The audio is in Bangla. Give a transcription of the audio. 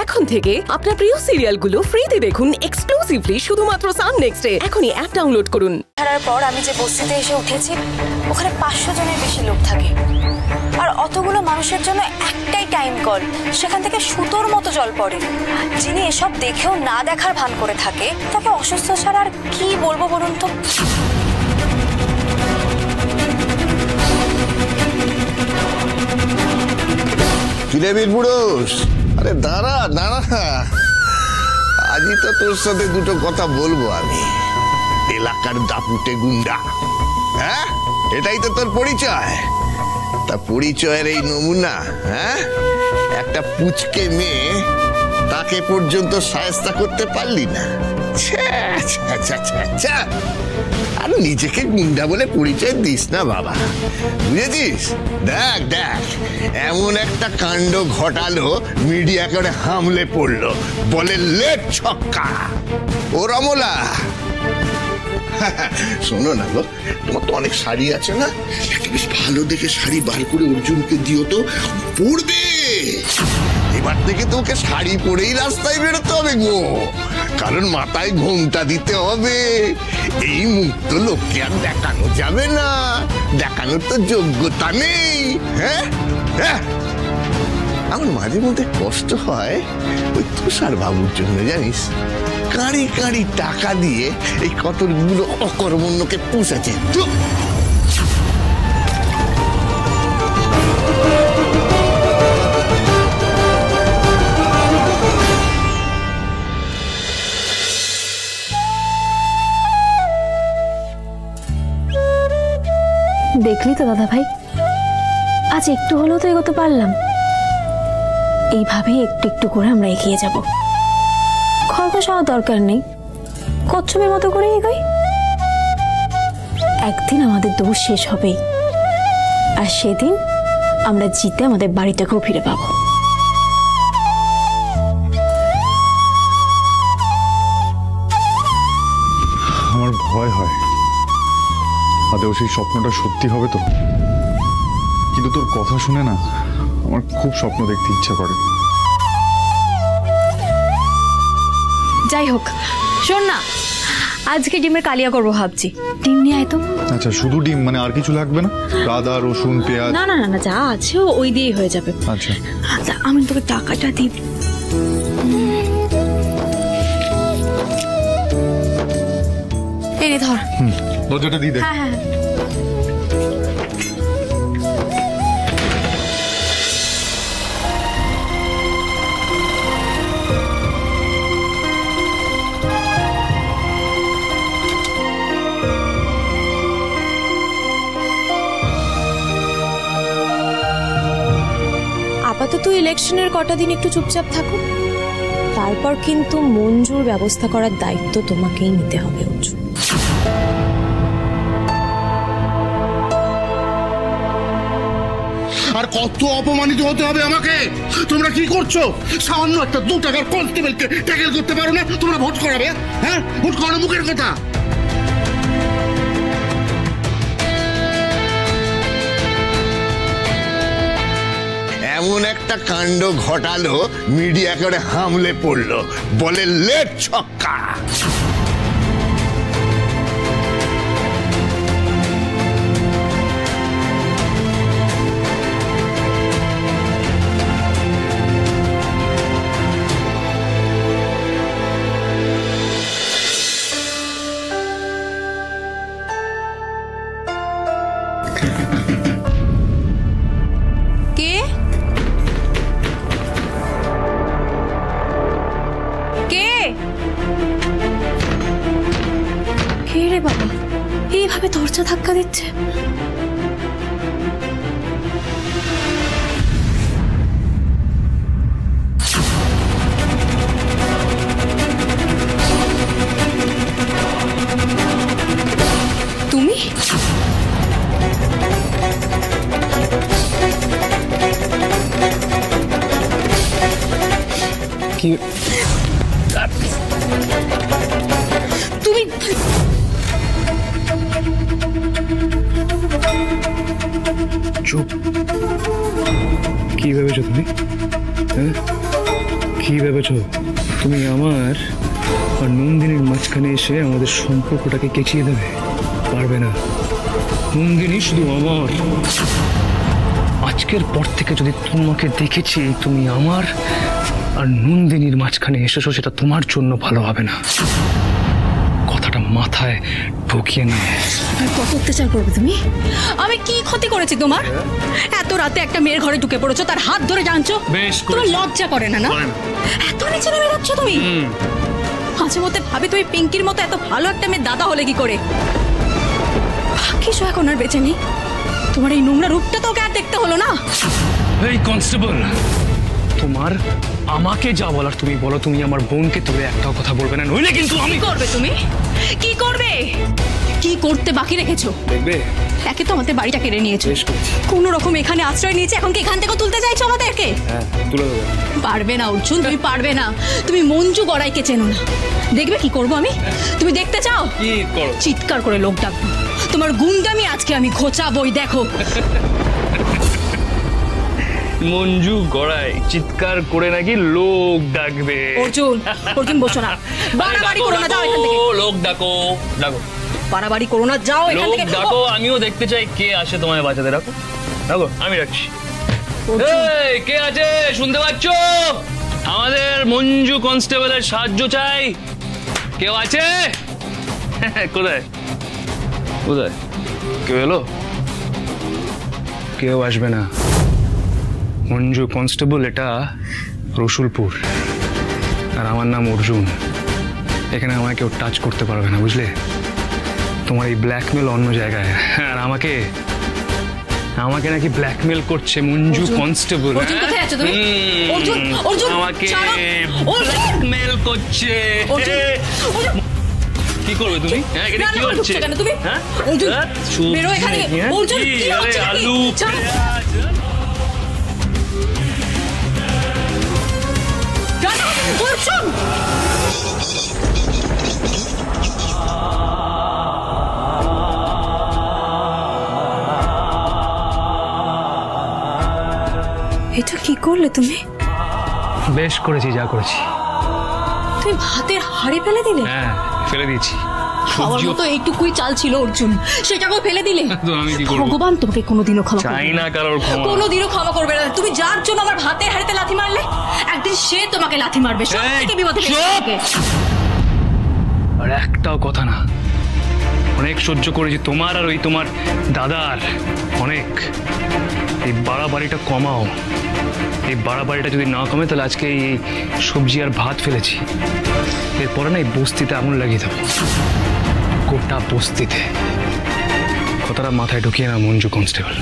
এখন থেকে আপনার প্রিয় সিরিয়ালগুলো ফ্রিতে দেখুন এক্সক্লুসিভলি শুধুমাত্র সান নেক্সটে। এখনই অ্যাপ ডাউনলোড করুন। ছাড়ার পর আমি যে বস্তিতে এসে উঠেছি ওখানে 500 জনের বেশি লোক থাকে, আর অতগুলো মানুষের জন্য একটাই টাইম কল, সেখান থেকে সুতোর মতো জল পড়ে। যিনি এসব দেখেও না দেখার ভান করে থাকে তাকে অসুস্থ ছাড়া আর কি বলবো বলুন তো। আরে দাঁড়া দাঁড়া, আজই তো তোর সাথে দুটো কথা বলবো আমি। এলাকার দাপুটে গুন্ডা, হ্যাঁ এটাই তো তোর পরিচয়। তা পরিচয়ের এই নমুনা, হ্যাঁ একটা পুচকে মেয়ে তাকে পর্যন্ত শায়েস্তা করতে পারলি না। আর নিজেকে গুন্ডা বলে পরিচয় দিস না বাবা, বুঝেছিস? দেখ দেখ এমন একটা কাণ্ড ঘটালো, মিডিয়া করে হামলে পড়লো, বলে লেট ছক্কা। ও রমলা, শোনো না গো, তোমার তো অনেক শাড়ি আছে না, একটা বেশ ভালো দেখে শাড়ি বার করে অর্জুনকে দিও তো, পরবে। এবার থেকে তোকে শাড়ি পরেই রাস্তায় বেরোতে হবে গো, কারণ মাথায় ঘোমটা দিতে হবে। এই মুক্ত লোককে আর দেখানো যাবে না, দেখানোর তো যোগ্যতা নেই। হ্যাঁ হ্যাঁ, আমার মাঝে মধ্যে কষ্ট হয় ওই তুষার বাবুর জন্য, জানিস? কাঁড়ি কাঁড়ি টাকা দিয়ে এই কতগুলো অকর্মণ্যকে পুষেছে। দেখলি তো দাদা ভাই, আজ একটু হলেও তো এগোতে পারলাম। এইভাবেই একটু একটু করে আমরা এগিয়ে যাব। খরগোশ হওয়ার দরকার নেই, কচ্ছপের মতো করে এগোই। একদিন আমাদের দৌড় শেষ হবেই, আর সেদিন আমরা জিতে আমাদের বাড়িটাকেও ফিরে পাবো। আমার ভয় হয় আদেও সেই স্বপ্নটা সত্যি হবে তো। কিন্তু তোর কথা শুনে না আমার খুব স্বপ্ন দেখতে ইচ্ছা করে। যাই হোক, শোন না, আজকে ডিমের কালিয়া করবো ভাবছি। ডিম নিয়ে আয় তো। আচ্ছা, শুধু ডিম? মানে আর কিছু লাগবে না? আদা, রসুন, পেঁয়াজ? না না না, যা আছে ওই দিয়েই হয়ে যাবে। আচ্ছা, আমি তোকে টাকাটা দিই। এনে ধর। দরজাটা দিয়ে দে। হ্যাঁ হ্যাঁ। আপাতত ইলেকশনের কটা দিন একটু চুপচাপ থাকুন, তারপর কিন্তু মঞ্জুর ব্যবস্থা করার দায়িত্ব তোমাকেই নিতে হবে অর্জুন। আর কত অপমানিত হতে হবে আমাকে? তোমরা কি করছো? সামান্য একটা 2 টাকার কনস্টেবলকে ট্যাকেল করতে পারো না? তোমরা ভোট করাবে? হ্যাঁ, ভোট করানো মুখের কথা। এমন একটা কাণ্ড ঘটালো, মিডিয়া করে হামলে পড়লো, বলে লেট ছক্কা। কে রে বাবা, এইভাবে দরজা ধাক্কা দিচ্ছে? তুমি? কি তুমি চুপ। কি ভেবেছো তুমি? কি ভেবেছো তুমি আমার আর নন্দিনীর মাঝখানে এসে আমাদের সম্পর্কটাকে কেচিয়ে দেবে? পারবে না। নন্দিনী শুধু আমার। আজকের পর থেকে যদি তোমাকে দেখেছি তুমি আমার আর নন্দিনীর মাঝখানে এসেছো, সেটা তোমার জন্য ভালো হবে না। কথাটা মাথায় ঢুকিয়ে নিয়ে। আর কত অত্যাচার করবে তুমি? আমি কি ক্ষতি করেছি তোমার? এত রাতে একটা মেয়ের ঘরে ঢুকে পড়েছো, তার হাত ধরে জানছো? বেশ তোমার লজ্জা করে না? এত নিচে নেমে যাচ্ছ তুমি। মাঝে মধ্যে ভাবি তুমি পিঙ্কির মতো এত ভালো একটা মেয়ে দাদা হলে কি করে। কিছু এখন আর বেঁচে নেই। তোমার এই নোংরা রূপটা তো ওকে আর দেখতে হলো না। এই কনস্টেবল, তোমার আমাকে যা বলার তুমি বলো। তুমি আমার বোনকে তুলে একটাও কথা বলবে না, নইলে কিন্তু আমি। করবে তুমি? কি করবে? কি করতে বাকি রেখেছো? দেখবে, একে তো আমাদের বাড়িটা কেড়ে নিয়েছো, বেশ করছি। কোন রকম এখানে আশ্রয় নিয়েছে, এখন কি এখান থেকে তুলতে চাইছো আমাদেরকে? হ্যাঁ, তুলে দেবো। পারবে না অর্জুন, তুমি পারবে না। তুমি মঞ্জু গড়াইকে চেনো না। দেখবে কি করবো আমি? তুমি দেখতে চাও? কি করো? চিৎকার করে লোক ডাকবো। তোমার গুন্ডামি আজকে আমি ঘোচাবই, দেখো। মঞ্জু গড়াই চিৎকার করে নাকি লোক ডাকবে? অর্জুন, অর্জুন বসো না, বাড়াবাড়ি করো না, যাও এখান থেকে। লোক ডাকো, ডাকো, বাড়াবাড়ি করো না, যাও এখান লোক থেকে। ডাকো। আমিও দেখতে চাই কে আসে তোমায় বাঁচাতে। রাখো, ডাকো, আমি রাখছি। এই কে আছে শুনতে পাচ্ছ? আমাদের মঞ্জু কনস্টেবলের সাহায্য চাই। কেউ আছে? কোথায় কোথায় কেউ এলো? কেউ আসবে না। মঞ্জু কনস্টেবল, এটা রসুলপুর, আর আমার নাম অর্জুন। এখানে আমাকে কেউ টাচ করতে পারবে না, বুঝলে? তোমার এই ব্ল্যাকমেল অন্য জায়গায়। আর আমাকে নাকি ব্ল্যাকমেল করছে মঞ্জু কনস্টেবল। অর্জুন, কোথায় আছো তুমি? অর্জুন, অর্জুন, আমাকে ছাড়ো। ব্ল্যাকমেল করছে। অর্জুন, কি করবে তুমি? হ্যাঁ, এটা কি হচ্ছে? কেন তুমি? হ্যাঁ, অর্জুন, বেরো এখান থেকে। অর্জুন, কি হচ্ছে? আলু, পেঁয়াজ। অর্জুন, এটা কি করলে তুমি? বেশ করেছি যা করেছি। তুমি ভাতের হাঁড়ি ফেলে দিলে? হ্যাঁ, ফেলে দিয়েছি। খাওয়ার মতো এইটুকুই চাল ছিল অর্জুন, সেটাকেও ফেলে দিলে। তো আমি কি করব? ভগবান তোমাকে কোনোদিনও ক্ষমা করবে চাই না কারোর ক্ষমা। কোনোদিনও ক্ষমা করবে না। তুমি যার জন্য আমার ভাতের হাঁড়িতে লাথি মারলে, একদিন সে তোমাকে লাথি মারবে। সব থেকে বিপদে ফেলবে তোমাকে। আর একটাও কথা না। অনেক সহ্য করেছি তোমার আর ওই তোমার দাদার, অনেক। এই বাড়াবাড়িটা কমাও। এই বাড়াবাড়িটা যদি না কমে তাহলে আজকে এই সবজি আর ভাত ফেলেছি, এরপরে না এই বস্তিতে আগুন লাগিয়ে দেবো, গোটা বস্তিতে। কথাটা মাথায় ঢুকিয়ে না মঞ্জু কনস্টেবল।